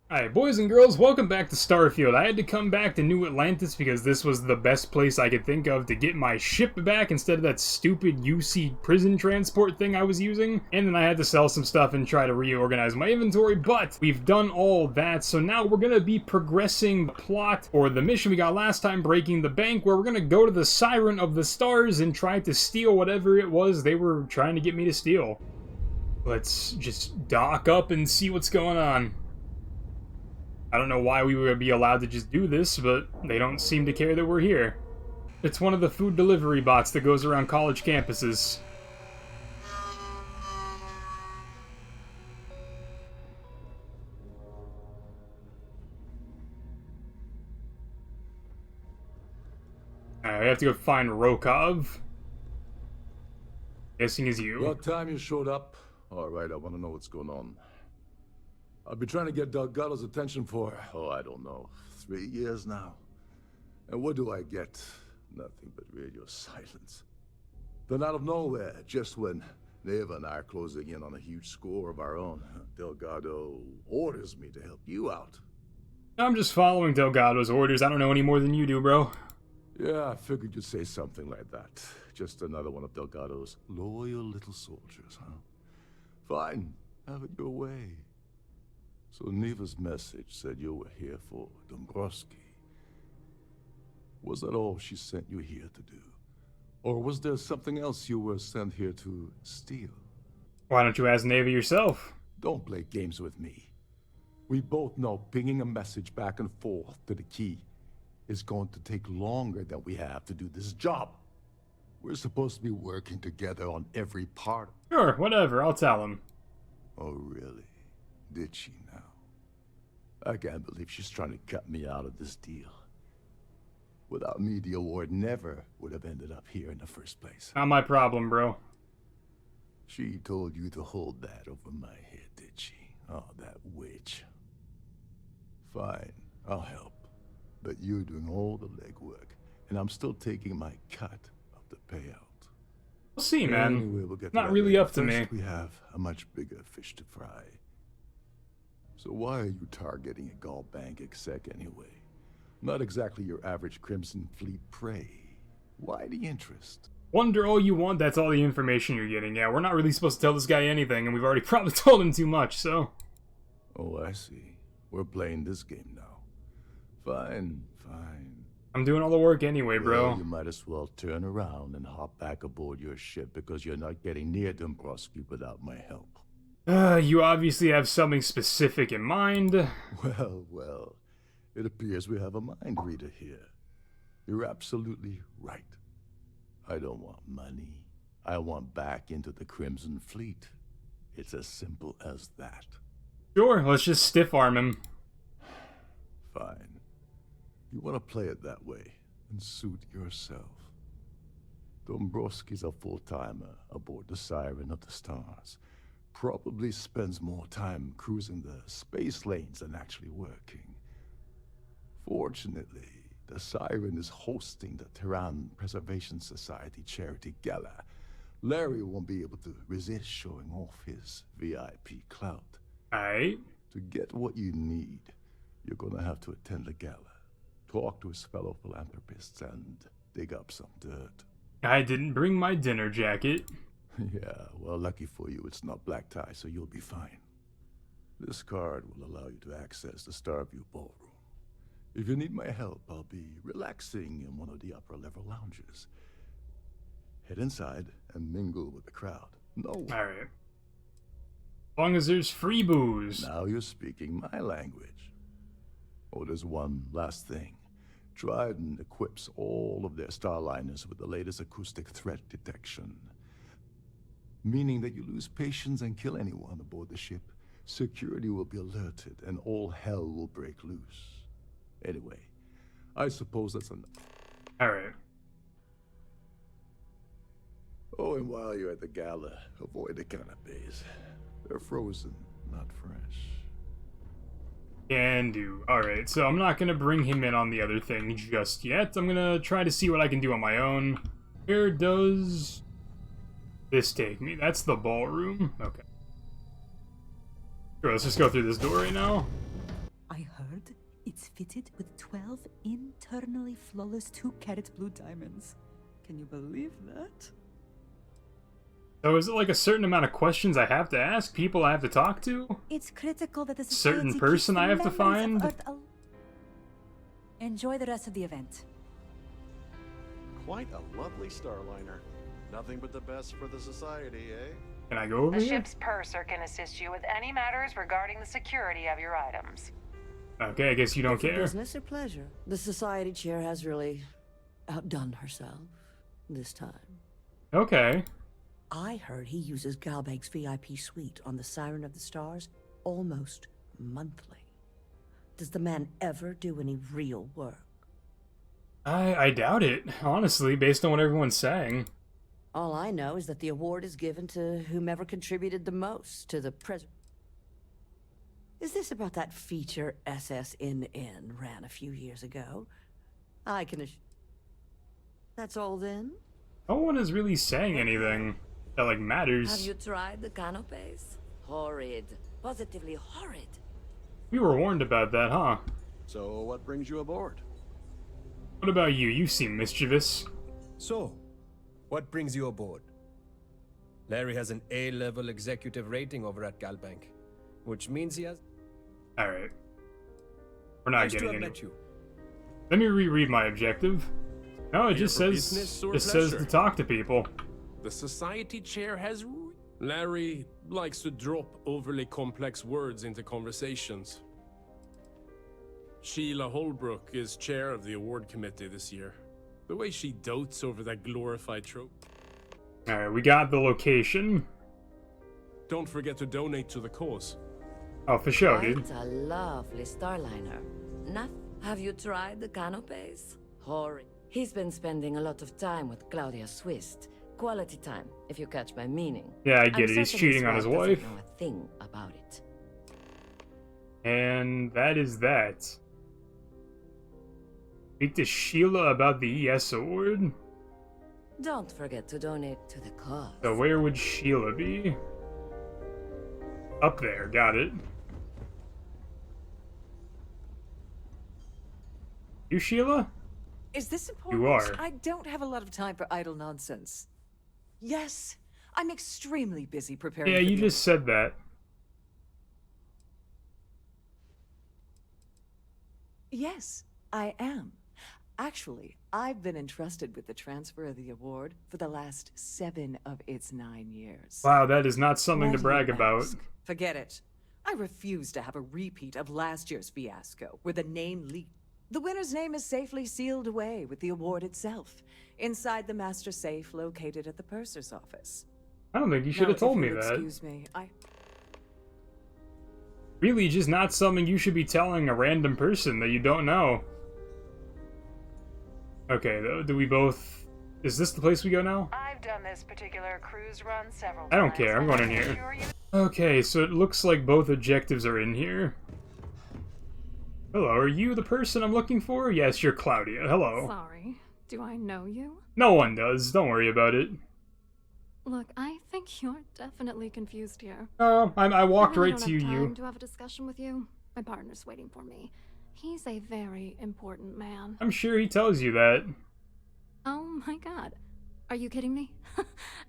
Alright, boys and girls, welcome back to Starfield. I had to come back to New Atlantis because this was the best place I could think of to get my ship back instead of that stupid UC prison transport thing I was using. And then I had to sell some stuff and try to reorganize my inventory, but we've done all that, so now we're gonna be progressing the plot, or the mission we got last time, breaking the bank, where we're gonna go to the Siren of the Stars and try to steal whatever it was they were trying to get me to steal. Let's just dock up and see what's going on. I don't know why we would be allowed to just do this, but they don't seem to care that we're here. It's one of the food delivery bots that goes around college campuses. Alright, we have to go find Rokov. Guessing is you. What time you showed up? Alright, I want to know what's going on. I've been trying to get Delgado's attention for, I don't know, 3 years now. And what do I get? Nothing but radio silence. Then out of nowhere, just when Neva and I are closing in on a huge score of our own, Delgado orders me to help you out. I'm just following Delgado's orders. I don't know any more than you do, bro. Yeah, I figured you'd say something like that. Just another one of Delgado's loyal little soldiers, huh? Fine, have it your way. So Neva's message said you were here for Dombrowski. Was that all she sent you here to do? Or was there something else you were sent here to steal? Why don't you ask Neva yourself? Don't play games with me. We both know pinging a message back and forth to the key is going to take longer than we have to do this job. We're supposed to be working together on every part. Sure, whatever, I'll tell him. Oh, really? Did she now? I can't believe she's trying to cut me out of this deal. Without me, the award never would have ended up here in the first place. Not my problem, bro. She told you to hold that over my head, did she? Oh, that witch. Fine, I'll help. But you're doing all the legwork, and I'm still taking my cut of the payout. We'll see, man. Anyway, we'll get Not that really later. up to me. First, we have a much bigger fish to fry. So why are you targeting a Gall Bank exec anyway? Not exactly your average Crimson Fleet prey. Why the interest? Wonder all you want, that's all the information you're getting. Yeah, we're not really supposed to tell this guy anything, and we've already probably told him too much, so... Oh, I see. We're playing this game now. Fine, fine. I'm doing all the work anyway, bro. Well, you might as well turn around and hop back aboard your ship because you're not getting near Dombrowski without my help. You obviously have something specific in mind. Well, it appears we have a mind reader here. You're absolutely right. I don't want money. I want back into the Crimson Fleet. It's as simple as that. Sure, let's just stiff-arm him. Fine. You want to play it that way, and suit yourself. Dombrowski's a full-timer aboard the Siren of the Stars. Probably spends more time cruising the space lanes than actually working. Fortunately, the Siren is hosting the Tehran Preservation Society charity gala. Larry won't be able to resist showing off his VIP clout. Aight. To get what you need, you're gonna have to attend the gala, talk to his fellow philanthropists, and dig up some dirt. I didn't bring my dinner jacket. Yeah, well, lucky for you, it's not black tie, so you'll be fine. This card will allow you to access the Starfield ballroom. If you need my help, I'll be relaxing in one of the upper-level lounges. Head inside and mingle with the crowd. No. Alright. As long as there's free booze. Now you're speaking my language. Oh, there's one last thing. Trident equips all of their starliners with the latest acoustic threat detection. Meaning that you lose patience and kill anyone aboard the ship, security will be alerted and all hell will break loose. Anyway, I suppose that's enough. Alright. Oh, and while you're at the gala, avoid the canapes. They're frozen, not fresh. Can do. Alright, so I'm not gonna bring him in on the other thing just yet. I'm gonna try to see what I can do on my own. Where does this take me? That's the ballroom? Okay. Sure, let's just go through this door right now. fitted with 12 internally flawless 2-carat blue diamonds. Can you believe that? So is it like a certain amount of questions I have to ask? People I have to talk to? It's critical that the Certain society person keeps I the have to memories of find? Earth Enjoy the rest of the event. Quite a lovely Starliner. Nothing but the best for the society, eh? Can I go over The here? ship's purser can assist you with any matters regarding the security of your items. Okay, I guess you don't For care. business or pleasure, the society chair has really outdone herself this time. Okay. I heard he uses Galbank's VIP suite on the Siren of the Stars almost monthly. Does the man ever do any real work? I doubt it, honestly, based on what everyone's saying. All I know is that the award is given to whomever contributed the most to the present. Is this about that feature SSNN ran a few years ago? I can That's all then? No one is really saying anything that, like, Have matters. you tried the canapes? Horrid. Positively horrid. We were warned about that, huh? So, what brings you aboard? What about you? You seem mischievous. So, what brings you aboard? Larry has an A-level executive rating over at Galbank, which means he has... Alright. We're not Nice to getting have any... met you. Let me reread my objective. No, it Here just for says... business or It says pleasure? to talk to people. The society chair has... Larry likes to drop overly complex words into conversations. Sheila Holbrook is chair of the award committee this year. The way she dotes over that glorified trope. Alright, we got the location. Don't forget to donate to the cause. Oh, for sure, dude. Quite a lovely Starliner. Have you tried the canapes? Horrid. He's been spending a lot of time with Claudia Swist. Quality time, if you catch my meaning. Yeah, I get I'm it. He's certain cheating on his doesn't wife. know a thing about it. And that is that. Speak to Sheila about the ES award. Don't forget to donate to the cause. So where would Sheila be? Up there, got it. You, Sheila? Is this important? You are. I don't have a lot of time for idle nonsense. Yes, I'm extremely busy preparing Yeah, for you the just said that. Yes, I am. Actually, I've been entrusted with the transfer of the award for the last 7 of its 9 years. Wow, that is not something Why to do brag you about. ask? Forget it. I refuse to have a repeat of last year's fiasco, where the name leaked. The winner's name is safely sealed away with the award itself, inside the master safe located at the purser's office. I don't think you should Now, have told if me you'll that. Excuse me, Really, just not something you should be telling a random person that you don't know. Okay, though, do we both... Is this the place we go now? I've done this particular cruise run several times. I don't care, I'm and going in I here. assure you- Okay, so it looks like both objectives are in here. Hello, are you the person I'm looking for? Yes, you're Claudia. Hello. Sorry, do I know you? No one does, don't worry about it. Look, I think you're definitely confused here. Oh, I walked I really right don't to have you. time to have a discussion with you. My partner's waiting for me. He's a very important man. I'm sure he tells you that. Oh my god. Are you kidding me?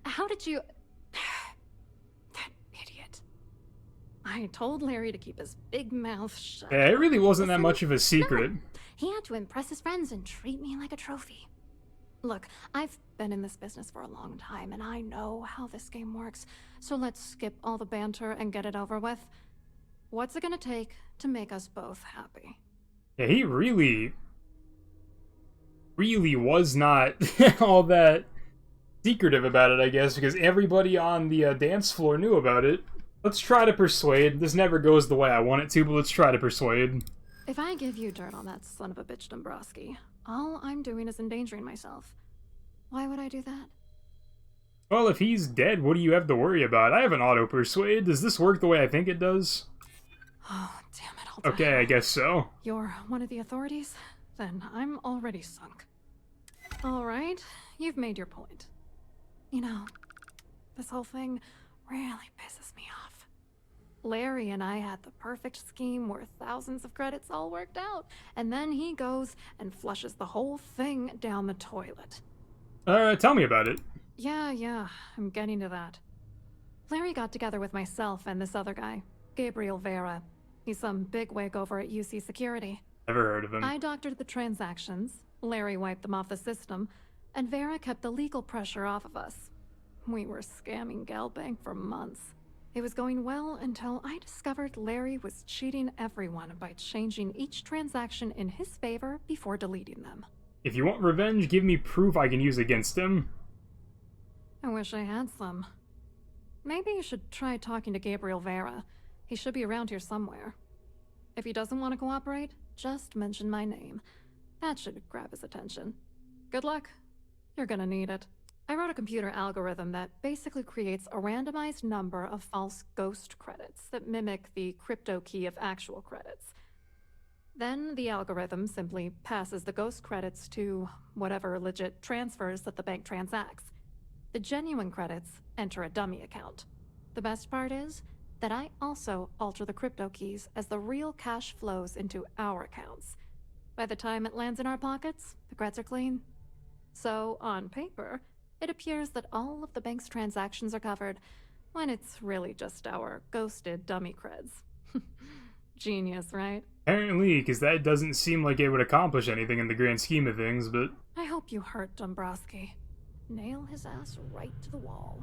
How did you... That idiot. I told Larry to keep his big mouth shut. Yeah, it really wasn't that Listen, much of a secret. no. He had to impress his friends and treat me like a trophy. Look, I've been in this business for a long time, and I know how this game works, so let's skip all the banter and get it over with. What's it gonna take to make us both happy? Yeah, he really was not all that secretive about it, I guess, because everybody on the dance floor knew about it. Let's try to persuade. This never goes the way I want it to, but let's try to persuade. If I give you dirt on that son of a bitch Dombrowski, all I'm doing is endangering myself. Why would I do that? Well, if he's dead, what do you have to worry about? I have an auto-persuade. Does this work the way I think it does? Oh, damn it, Alta. Okay, I guess so. You're one of the authorities? Then I'm already sunk. Alright, you've made your point. You know, this whole thing really pisses me off. Larry and I had the perfect scheme worth thousands of credits all worked out, and then he goes and flushes the whole thing down the toilet. Tell me about it. Yeah, I'm getting to that. Larry got together with myself and this other guy, Gabriel Vera. He's some bigwig over at UC Security. Never heard of him. I doctored the transactions, Larry wiped them off the system, and Vera kept the legal pressure off of us. We were scamming Galbank for months. It was going well until I discovered Larry was cheating everyone by changing each transaction in his favor before deleting them. If you want revenge, give me proof I can use against him. I wish I had some. Maybe you should try talking to Gabriel Vera. He should be around here somewhere. If he doesn't want to cooperate, just mention my name. That should grab his attention. Good luck. You're gonna need it. I wrote a computer algorithm that basically creates a randomized number of false ghost credits that mimic the crypto key of actual credits. Then the algorithm simply passes the ghost credits to whatever legit transfers that the bank transacts. The genuine credits enter a dummy account. The best part is that I also alter the crypto keys as the real cash flows into our accounts. By the time it lands in our pockets, the creds are clean. So, on paper, it appears that all of the bank's transactions are covered, when it's really just our ghosted dummy creds. Genius, right? Apparently, because that doesn't seem like it would accomplish anything in the grand scheme of things, but... I hope you hurt Dombrowski. Nail his ass right to the wall.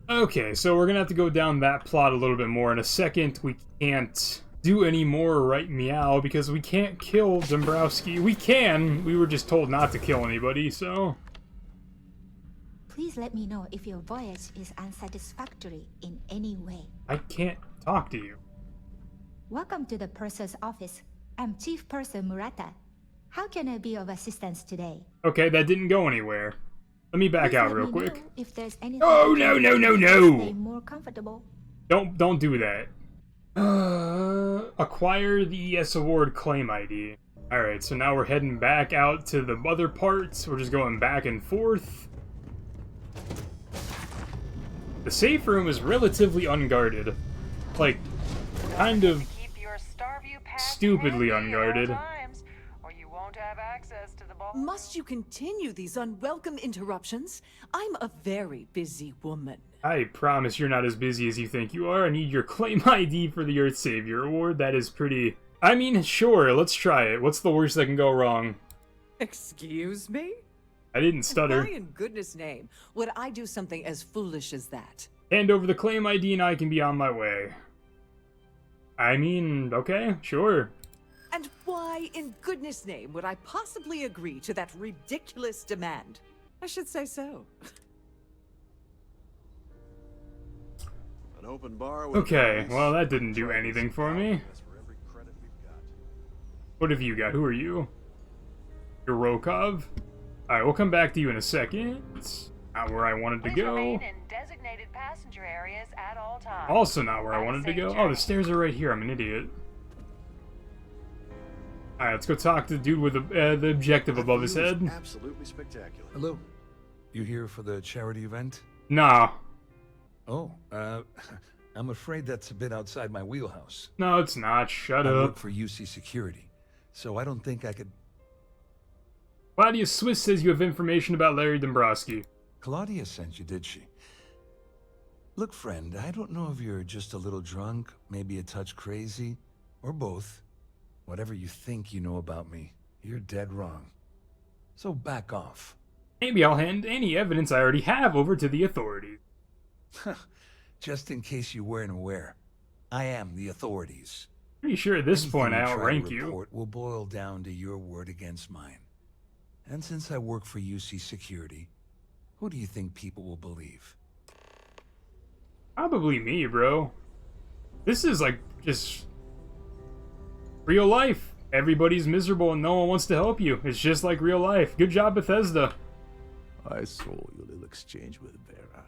Okay, so we're gonna have to go down that plot a little bit more in a second. We can't do any more right meow because we can't kill Dombrowski. We can, we were just told not to kill anybody, so... Please let me know if your voyage is unsatisfactory in any way. I can't talk to you. Welcome to the purser's office. I'm Chief Purser Murata. How can I be of assistance today? Okay, that didn't go anywhere. Let me back out real quick. If there's anything Oh, no! stay more comfortable. Don't do that. Acquire the ES Award claim ID. Alright, so now we're heading back out to the other parts. We're just going back and forth. The safe room is relatively unguarded. Like, kind of stupidly unguarded. Must you continue these unwelcome interruptions? I'm a very busy woman. I promise you're not as busy as you think you are. I need your claim ID for the Earth Savior Award. That is pretty... I mean, sure, let's try it. What's the worst that can go wrong? Excuse me? I didn't stutter. Why in goodness name would I do something as foolish as that? Hand over the claim ID and I can be on my way. I mean, okay, sure. And why in goodness name would I possibly agree to that ridiculous demand? I should say so. An open bar with Okay, well that didn't do anything for me. What have you got? Who are you? You're Rokov? Alright, we'll come back to you in a second. Not where I wanted to go. Remain in designated passenger areas at all times. Also not where I wanted to go. Oh, the stairs are right here. I'm an idiot. Alright, let's go talk to the dude with the objective above his head. Absolutely spectacular. Hello. You here for the charity event? Nah. Oh, I'm afraid that's a bit outside my wheelhouse. No, it's not. Shut I up. work for UC Security, so I don't think I could... Claudia Swiss says you have information about Larry Dombrowski. Claudia sent you, did she? Look, friend, I don't know if you're just a little drunk, maybe a touch crazy, or both. Whatever you think you know about me, you're dead wrong. So back off. Maybe I'll hand any evidence I already have over to the authorities. Just in case you weren't aware, I am the authorities. Pretty sure at this point I Anything outrank try to you. report will boil down to your word against mine. And since I work for UC Security, who do you think people will believe? Probably me, bro. This is like just real life. Everybody's miserable and no one wants to help you. It's just like real life. Good job, Bethesda. I saw your little exchange with Vera.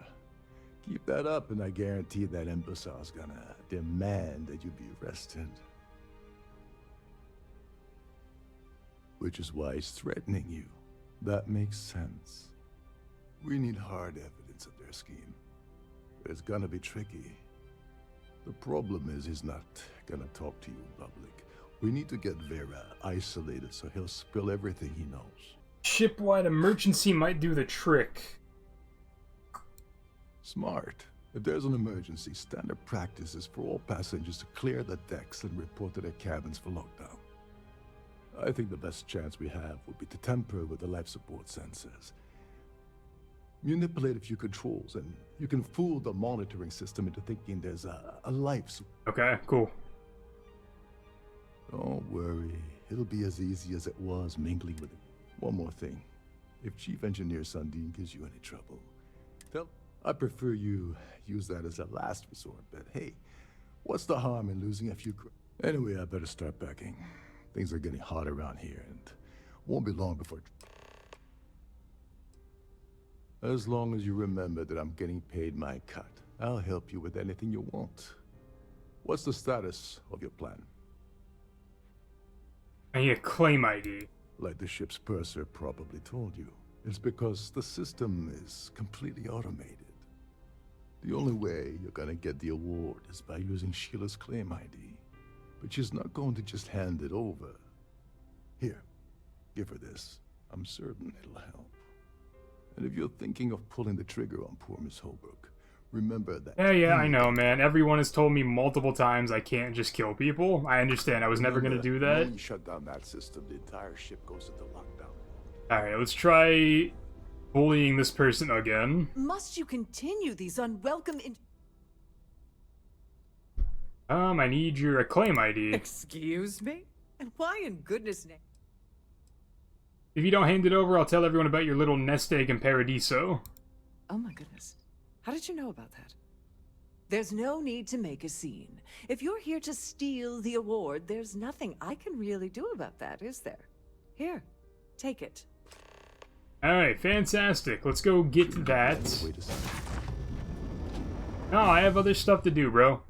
Keep that up and I guarantee that imbecile's gonna demand that you be arrested. Which is why he's threatening you. That makes sense. We need hard evidence of their scheme. But it's gonna be tricky. The problem is he's not gonna talk to you in public. We need to get Vera isolated so he'll spill everything he knows. Shipwide emergency might do the trick. Smart. If there's an emergency, standard practice is for all passengers to clear the decks and report to their cabins for lockdown. I think the best chance we have would be to tamper with the life support sensors. Manipulate a few controls, and you can fool the monitoring system into thinking there's a life support. Okay, cool. Don't worry. It'll be as easy as it was mingling with it. One more thing. If Chief Engineer Sundin gives you any trouble, I prefer you use that as a last resort, but hey, what's the harm in losing a few... Anyway, I better start packing. Things are getting hot around here, and won't be long before... As long as you remember that I'm getting paid my cut, I'll help you with anything you want. What's the status of your plan? I need a claim ID. Like the ship's purser probably told you, it's because the system is completely automated. The only way you're gonna get the award is by using Sheila's claim ID. But she's not going to just hand it over. Here, give her this. I'm certain it'll help. And if you're thinking of pulling the trigger on poor Miss Holbrook, remember that... Yeah, I know, man. Everyone has told me multiple times I can't just kill people. I understand. I was never gonna do that. When you shut down that system, the entire ship goes into lockdown. Alright, let's try bullying this person again. Must you continue these unwelcome I need your claim ID. Excuse me? And why in goodness name? If you don't hand it over, I'll tell everyone about your little nest egg in Paradiso. Oh my goodness. How did you know about that? There's no need to make a scene. If you're here to steal the award, there's nothing I can really do about that, is there? Here, take it. Alright, fantastic. Let's go get that. No, I have other stuff to do, bro.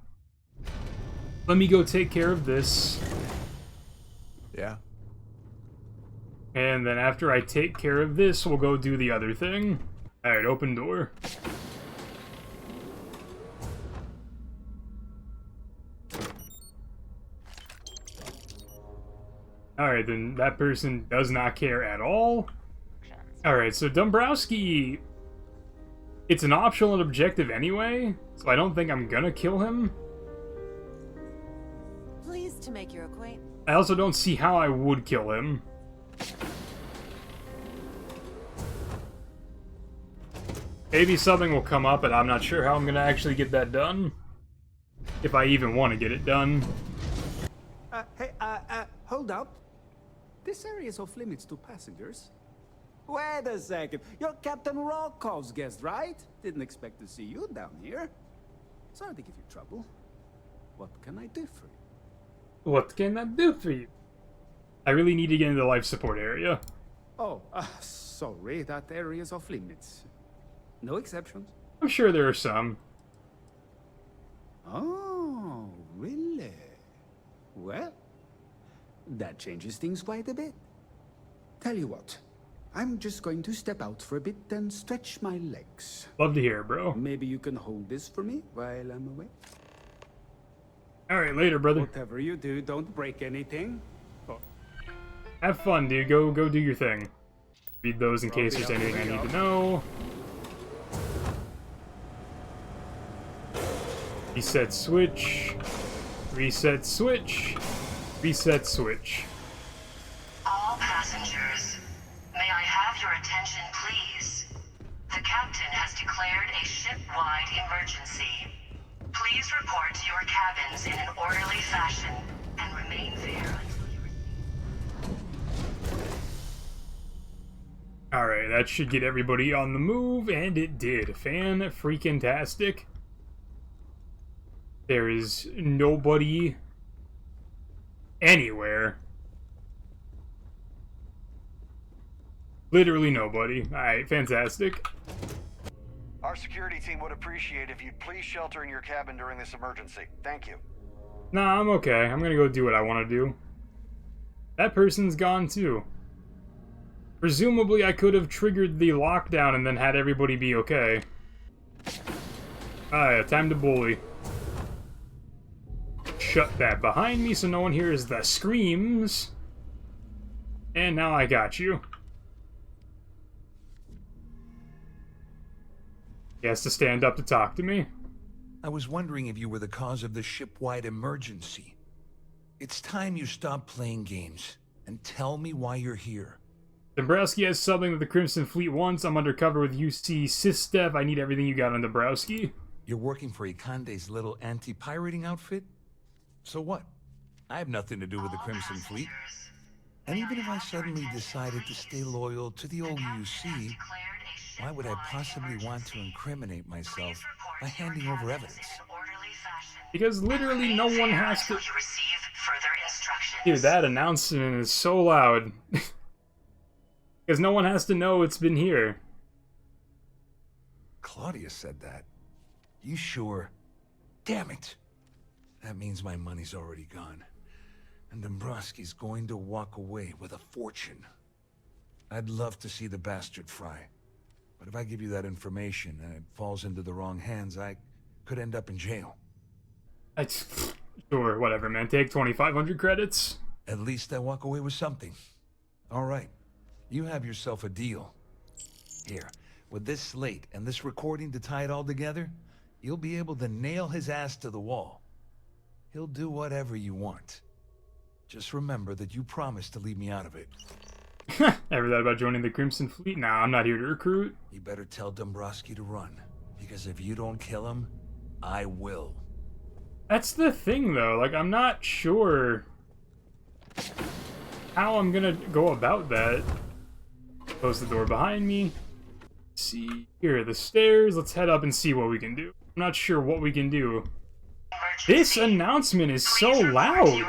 Let me go take care of this. Yeah. And then after I take care of this, we'll go do the other thing. Alright, open door. Alright, then that person does not care at all. Alright, so Dombrowski... It's an optional objective anyway, so I don't think I'm gonna kill him. Pleased to make your acquaintance. I also don't see how I would kill him. Maybe something will come up, and I'm not sure how I'm gonna actually get that done. If I even want to get it done. Hey, hold up. This area is off limits to passengers. Wait a second. You're Captain Rockoff's guest, right? Didn't expect to see you down here. Sorry to give you trouble. What can I do for you? What can I do for you? I really need to get into the life support area. Oh, sorry. That area is off limits. No exceptions. I'm sure there are some. Oh, really? Well, that changes things quite a bit. Tell you what, I'm just going to step out for a bit and stretch my legs. Love to hear it, bro. Maybe you can hold this for me while I'm away? Alright, later, brother. Whatever you do, don't break anything. Oh. Have fun, dude. Go do your thing. Read those in case there's anything I need to know. Reset switch. Reset switch. Reset switch. All passengers, may I have your attention, please? The captain has declared a ship-wide emergency. Please report to your cabins in an orderly fashion and remain there until you... Alright, that should get everybody on the move, and it did. Fan-freaking-tastic. There is nobody anywhere. Literally nobody. Alright, fantastic. Our security team would appreciate if you'd please shelter in your cabin during this emergency. Thank you. Nah, I'm okay. I'm gonna go do what I want to do. That person's gone too. Presumably I could have triggered the lockdown and then had everybody be okay. Alright, time to bully. shut that behind me so no one hears the screams. And now I got you. He has to stand up to talk to me. I was wondering if you were the cause of the ship-wide emergency. It's time you stop playing games and tell me why you're here. Dombrowski has something that the Crimson Fleet wants. I'm undercover with UC SysDev. I need everything you got on Dombrowski. You're working for Ikande's little anti-pirating outfit? So what? I have nothing to do with the Crimson Fleet. And even if I suddenly decided to stay loyal to the old UC, why would I possibly want to incriminate myself by handing over evidence? Because literally no one has to... Dude, that announcement is so loud. Because no one has to know it's been here. Claudia said that. You sure? Damn it! That means my money's already gone. And Dombrowski's going to walk away with a fortune. I'd love to see the bastard fry. But if I give you that information and it falls into the wrong hands, I could end up in jail. Sure, whatever, man. Take 2,500 credits. At least I walk away with something. All right. You have yourself a deal. Here, with this slate and this recording to tie it all together, you'll be able to nail his ass to the wall. He'll do whatever you want. Just remember that you promised to leave me out of it. Ever thought about joining the Crimson Fleet? Nah, I'm not here to recruit. You better tell Dombrowski to run, because if you don't kill him, I will. That's the thing, though. Like, I'm not sure how I'm gonna go about that. Close the door behind me. Let's see, here are the stairs. Let's head up and see what we can do. I'm not sure what we can do. This announcement is so loud.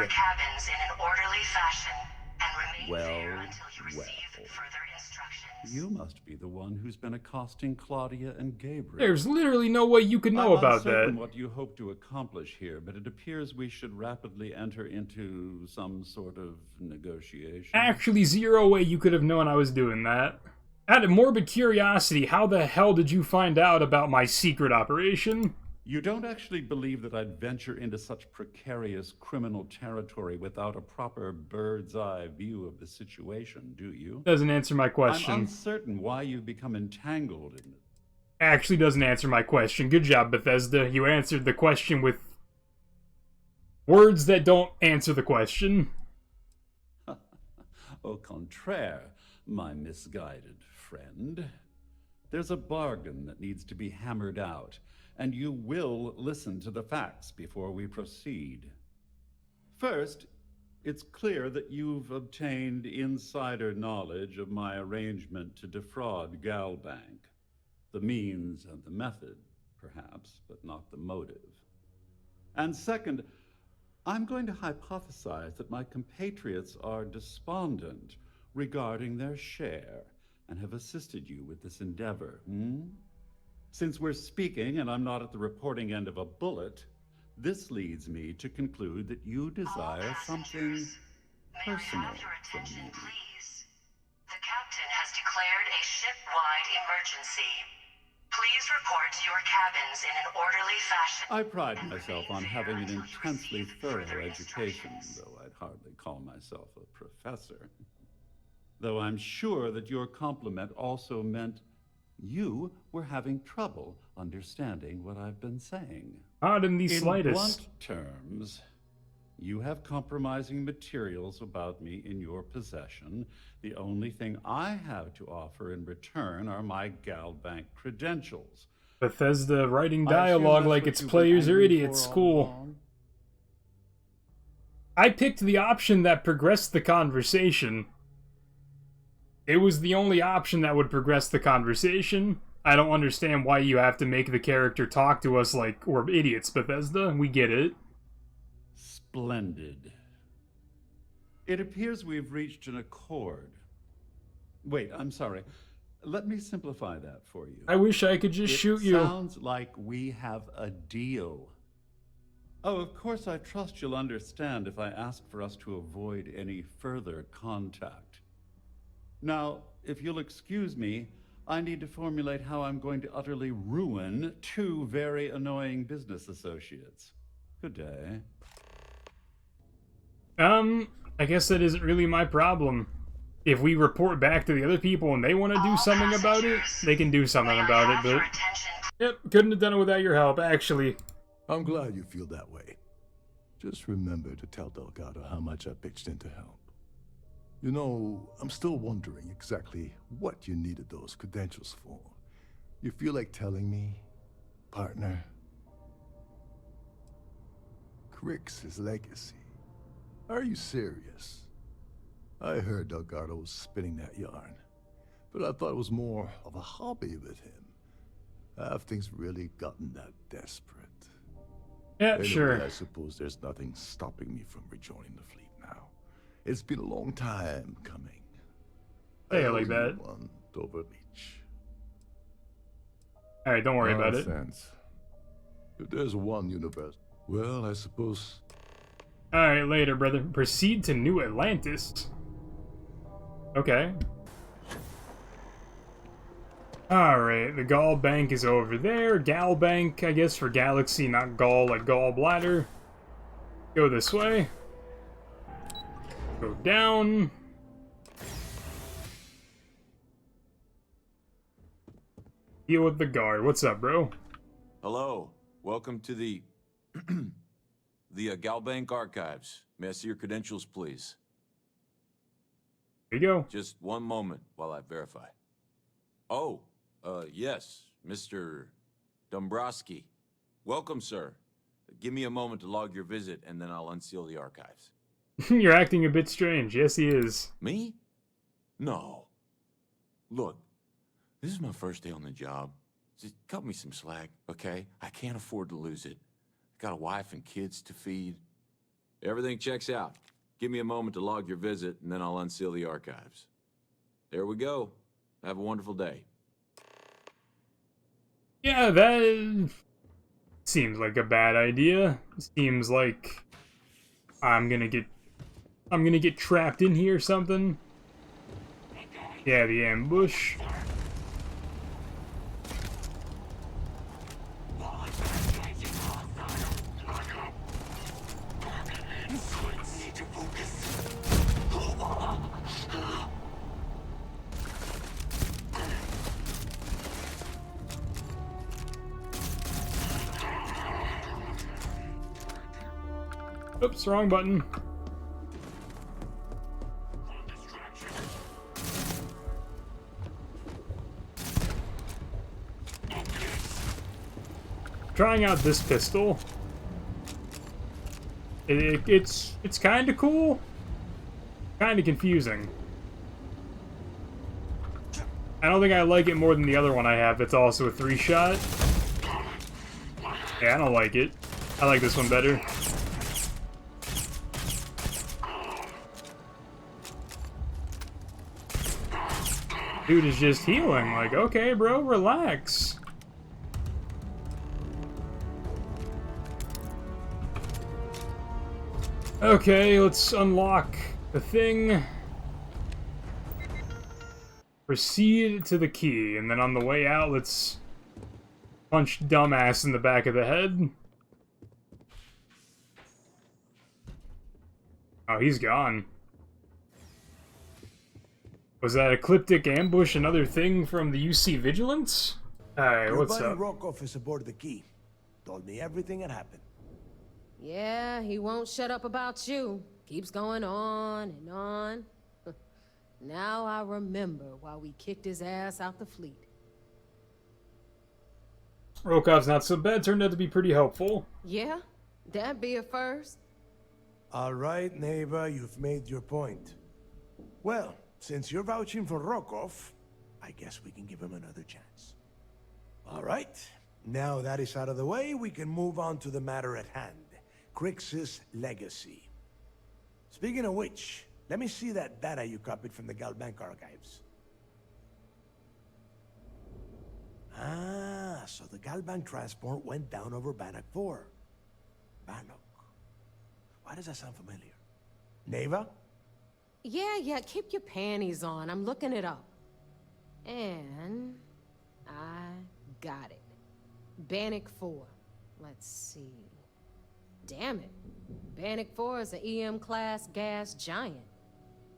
You must be the one who's been accosting Claudia and Gabriel. There's literally no way you could know about that. I'm uncertain what you hope to accomplish here, but it appears we should rapidly enter into some sort of negotiation. Actually, zero way you could have known I was doing that. Out of morbid curiosity, how the hell did you find out about my secret operation? You don't actually believe that I'd venture into such precarious criminal territory without a proper bird's-eye view of the situation, do you? Doesn't answer my question. I'm uncertain why you've become entangled in it. Actually doesn't answer my question. Good job, Bethesda. You answered the question with words that don't answer the question. Au contraire, my misguided friend. There's a bargain that needs to be hammered out, and you will listen to the facts before we proceed. First, it's clear that you've obtained insider knowledge of my arrangement to defraud Galbank. The means and the method, perhaps, but not the motive. And second, I'm going to hypothesize that my compatriots are despondent regarding their share and have assisted you with this endeavor, Since we're speaking and I'm not at the reporting end of a bullet, this leads me to conclude that you desire something personal from me. Please. The captain has declared a ship-wide emergency. Please report to your cabins in an orderly fashion. I pride myself on having an intensely thorough education, though I'd hardly call myself a professor. Though I'm sure that your compliment also meant you were having trouble understanding what I've been saying. Not in the slightest. In blunt terms, you have compromising materials about me in your possession. The only thing I have to offer in return are my Galbank credentials. Bethesda writing dialogue like its players are idiots. Cool. I picked the option that progressed the conversation. It was the only option that would progress the conversation. I don't understand why you have to make the character talk to us like we're idiots, Bethesda. We get it. Splendid. It appears we've reached an accord. Wait, I'm sorry. Let me simplify that for you. I wish I could just shoot you. It sounds like we have a deal. Oh, of course, I trust you'll understand if I ask for us to avoid any further contact. Now, if you'll excuse me, I need to formulate how I'm going to utterly ruin two very annoying business associates. Good day. I guguess that isn't really my problem. If we report back to the other people and they want to do something about it, they can do something about it, but... Yep, couldn't have done it without your help, actually. I'm glad you feel that way. Just remember to tell Delgado how much I pitched in to help. You know, I'm still wondering exactly what you needed those credentials for. You feel like telling me, partner? Crix's legacy. Are you serious? I heard Delgado was spinning that yarn, but I thought it was more of a hobby with him. Have things really gotten that desperate? Yeah, anyway, sure. I suppose there's nothing stopping me from rejoining the fleet now. It's been a long time coming. Hey, I like that. One Dover Beach. Alright, don't worry about it. Nonsense. If there's one universe, well, I suppose... Alright, later, brother. Proceed to New Atlantis. Okay. Alright, the Gall Bank is over there. Gal Bank, I guess, for Galaxy, not Gall like gallbladder. Go this way. Go down. Deal with the guard. What's up, bro? Hello. Welcome to the... the Galbank Archives. May I see your credentials, please? Here you go. Just one moment while I verify. Oh, yes, Mr. Dombrowski. Welcome, sir. Give me a moment to log your visit, and then I'll unseal the archives. You're acting a bit strange. Yes, he is. Me? No. Look, this is my first day on the job. Just cut me some slack, okay? I can't afford to lose it. Got a wife and kids to feed. Everything checks out. Give me a moment to log your visit, and then I'll unseal the archives. There we go. Have a wonderful day. Yeah, that seems like a bad idea. Seems like I'm gonna get trapped in here or something. Yeah, the ambush. Oops, wrong button. Trying out this pistol. It's kind of cool, kind of confusing. I don't think I like it more than the other one I have. It's also a 3-shot. Yeah, I don't like it. I like this one better. Dude is just healing. Like, okay, bro, relax. Okay, let's unlock the thing. Proceed to the key, and then on the way out, let's punch dumbass in the back of the head. Oh, he's gone. Was that ecliptic ambush another thing from the UC Vigilance? Alright, what's up? Rockoff is aboard the key. Told me everything that happened. Yeah, he won't shut up about you. Keeps going on and on. Now I remember why we kicked his ass out the fleet. Rokov's not so bad, turned out to be pretty helpful. Yeah? That'd be a first. All right, neighbor, you've made your point. Well, since you're vouching for Rokov, I guess we can give him another chance. All right, now that is out of the way, we can move on to the matter at hand. Crix's legacy. Speaking of which, let me see that data you copied from the Galbank archives. Ah, so the Galbank transport went down over Bannock 4. Bannock. Why does that sound familiar? Neva? Yeah, keep your panties on. I'm looking it up. And I got it. Bannock 4. Let's see. Damn it. Bannock 4 is an EM-class gas giant.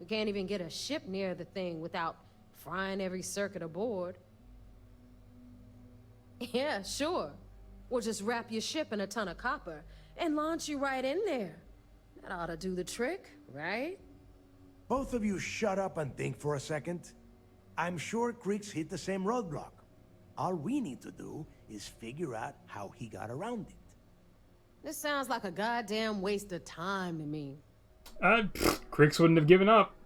We can't even get a ship near the thing without frying every circuit aboard. Yeah, sure. We'll just wrap your ship in a ton of copper and launch you right in there. That ought to do the trick, right? Both of you shut up and think for a second. I'm sure Creeks hit the same roadblock. All we need to do is figure out how he got around it. This sounds like a goddamn waste of time to me. Crix wouldn't have given up.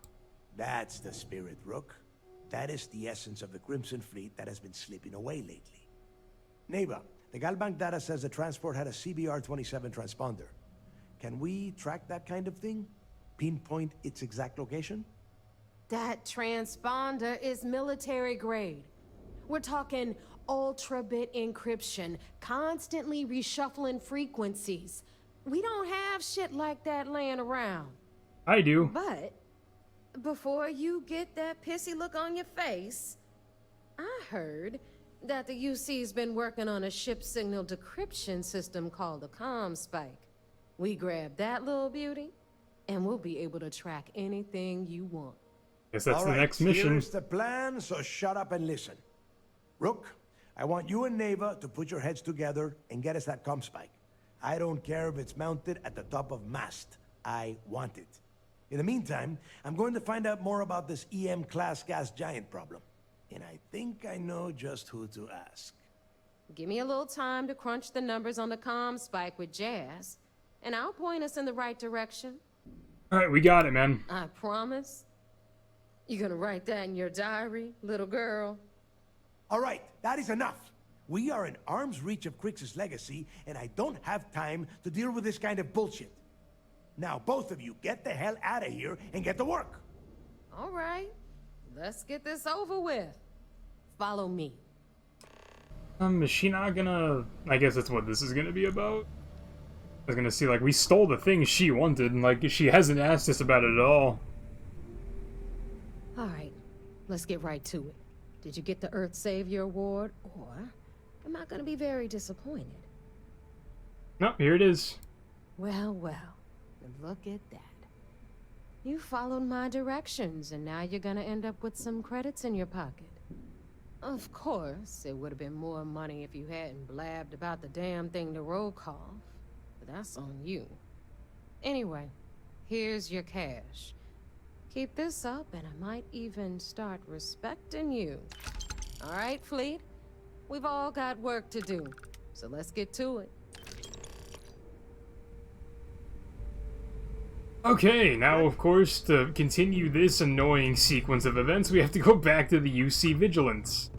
That's the spirit, Rook. That is the essence of the Crimson Fleet that has been slipping away lately. Neighbor, the Galbank data says the transport had a CBR-27 transponder. Can we track that kind of thing? Pinpoint its exact location? That transponder is military grade. We're talking ultra-bit encryption, constantly reshuffling frequencies. We don't have shit like that laying around. I do. But before you get that pissy look on your face, I heard that the UC's been working on a ship signal decryption system called a comm spike. We grab that little beauty, and we'll be able to track anything you want. Guess that's the next mission. Here's the plan, so shut up and listen. Rook, I want you and Neva to put your heads together and get us that comm spike. I don't care if it's mounted at the top of mast. I want it. In the meantime, I'm going to find out more about this EM-class gas giant problem. And I think I know just who to ask. Give me a little time to crunch the numbers on the comm spike with Jazz, and I'll point us in the right direction. Alright, we got it, man. I promise. You gonna write that in your diary, little girl? All right, that is enough. We are in arm's reach of Crix's legacy, and I don't have time to deal with this kind of bullshit. Now, both of you, get the hell out of here and get to work. All right, let's get this over with. Follow me. Is she not gonna... I guess that's what this is gonna be about. I was gonna see, like, we stole the thing she wanted, and, like, she hasn't asked us about it at all. All right, let's get right to it. Did you get the Earth Savior Award, or am I gonna be very disappointed? Nope, here it is. Well, well, look at that. You followed my directions, and now you're gonna end up with some credits in your pocket. Of course, it would have been more money if you hadn't blabbed about the damn thing to roll call, but that's on you. Anyway, here's your cash. Keep this up, and I might even start respecting you. All right, Fleet? We've all got work to do, so let's get to it. Okay, now of course, to continue this annoying sequence of events, we have to go back to the UC Vigilance.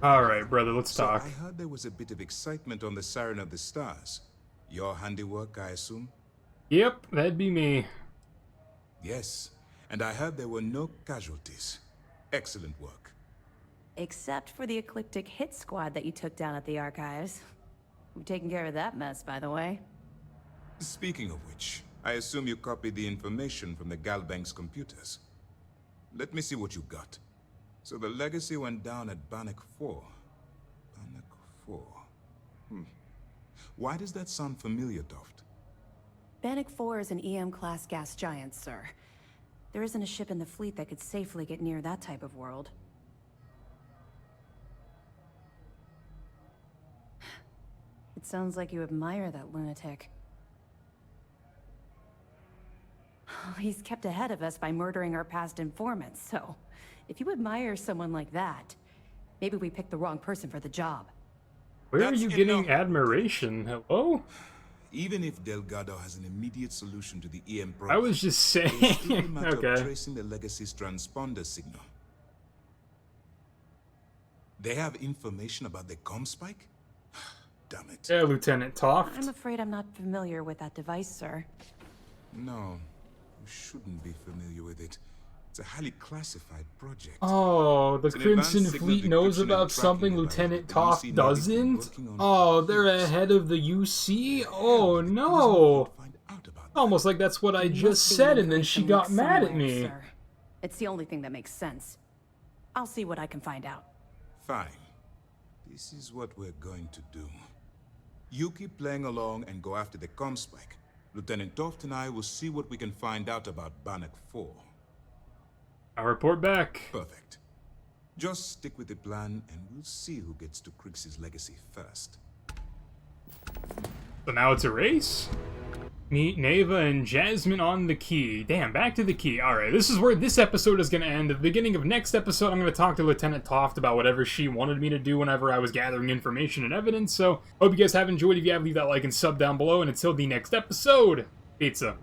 Alright, brother, let's talk. So I heard there was a bit of excitement on the Siren of the Stars. Your handiwork, I assume? Yep, that'd be me. Yes, and I heard there were no casualties. Excellent work. Except for the eclectic hit squad that you took down at the archives. We've taken care of that mess, by the way. Speaking of which, I assume you copied the information from the Galbank's computers. Let me see what you got. So the legacy went down at Bannock 4. Bannock 4. Why does that sound familiar, Toft? Bannock 4 is an EM-class gas giant, sir. There isn't a ship in the fleet that could safely get near that type of world. It sounds like you admire that lunatic. He's kept ahead of us by murdering our past informants, so if you admire someone like that, maybe we picked the wrong person for the job. Where are you getting admiration? Hello? Even if Delgado has an immediate solution to the EM problem, I was just saying. it's still a matter of Okay. tracing the legacy's transponder signal. They have information about the comm spike? Damn it. Yeah, Lieutenant Toft. I'm afraid I'm not familiar with that device, sir. No, you shouldn't be familiar with it. It's a highly classified project. Oh, the It's an Crimson advanced signal Fleet knows decryption and about tracking something device Lieutenant that the UC Toft Navy doesn't? has been working on Oh, for they're years. ahead of the UC? Oh, no. Almost like that's what I just said, and then she got mad at me. Sir. It's the only thing that makes sense. I'll see what I can find out. Fine. This is what we're going to do. You keep playing along and go after the comm spike. Lieutenant Toft and I will see what we can find out about Bannock 4. I'll report back. Perfect. Just stick with the plan, and we'll see who gets to Crix's legacy first. So now it's a race? Meet Neva and Jasmine on the key. Damn, back to the key. Alright, this is where this episode is going to end. At the beginning of next episode, I'm going to talk to Lieutenant Toft about whatever she wanted me to do whenever I was gathering information and evidence. So, hope you guys have enjoyed. If you have, leave that like and sub down below. And until the next episode, pizza.